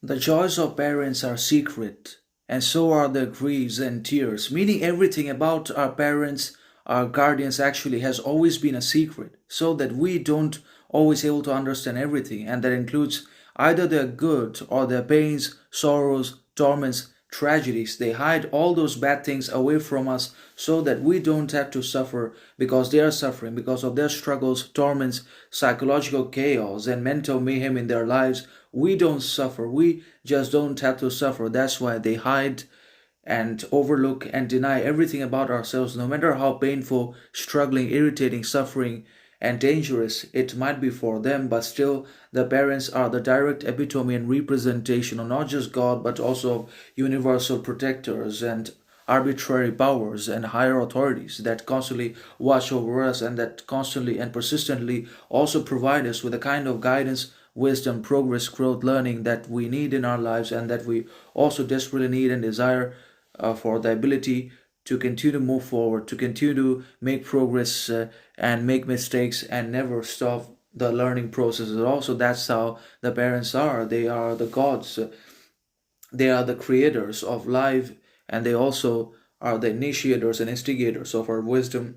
The joys of parents are secret, and so are their griefs and tears, meaning everything about our parents, our guardians actually has always been a secret, so that we don't always able to understand everything, and that includes either their good or their pains, sorrows, torments, tragedies. They hide all those bad things away from us so that we don't have to suffer because they are suffering, because of their struggles, torments, psychological chaos, and mental mayhem in their lives. We don't suffer. We just don't have to suffer. That's why they hide and overlook and deny everything about ourselves, no matter how painful, struggling, irritating, suffering, and dangerous it might be for them. But still, the parents are the direct epitome and representation of not just God, but also universal protectors and arbitrary powers and higher authorities that constantly watch over us and that constantly and persistently also provide us with the kind of guidance, wisdom, progress, growth, learning that we need in our lives and that we also desperately need and desire for the ability to continue to move forward, to continue to make progress and make mistakes and never stop the learning process at all. So that's how the parents are. They are the gods, they are the creators of life, and they also are the initiators and instigators of our wisdom,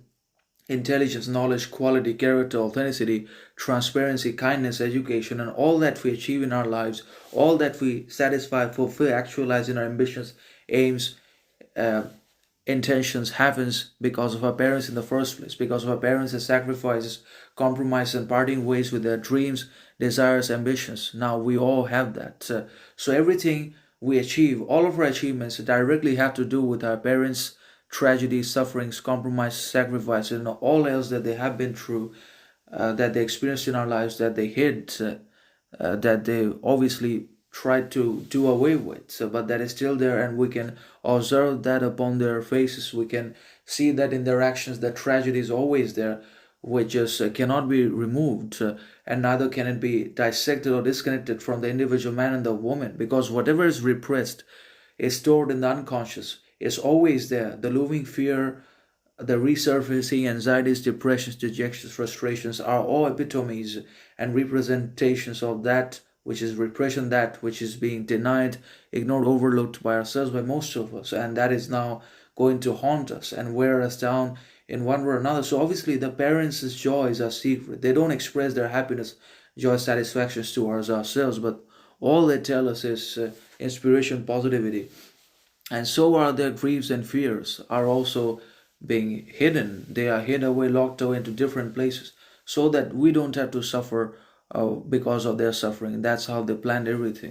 intelligence, knowledge, quality, character, authenticity, transparency, kindness, education, and all that we achieve in our lives, all that we satisfy, fulfill, actualize in our ambitions, aims, uh, intentions happens because of our parents in the first place, because of our parents' sacrifices, compromises, and parting ways with their dreams, desires, ambitions. Now we all have that. So everything we achieve, all of our achievements directly have to do with our parents' tragedies, sufferings, compromise, sacrifices, and all else that they have been through, that they experienced in our lives, that they hid, that they obviously tried to do away with. So, but that is still there, and we can observe that upon their faces. We can see that in their actions. That tragedy is always there, which just cannot be removed, and neither can it be dissected or disconnected from the individual man and the woman, because whatever is repressed is stored in the unconscious. Is always there. The looming fear, the resurfacing anxieties, depressions, dejections, frustrations are all epitomes and representations of that which is repression, that which is being denied, ignored, overlooked by ourselves, by most of us, and that is now going to haunt us and wear us down in one way or another. So obviously, the parents' joys are secret. They don't express their happiness, joy, satisfactions towards ourselves, but all they tell us is inspiration, positivity, and so are their griefs and fears are also being hidden. They are hid away, locked away into different places so that we don't have to suffer because of their suffering. That's how they planned everything.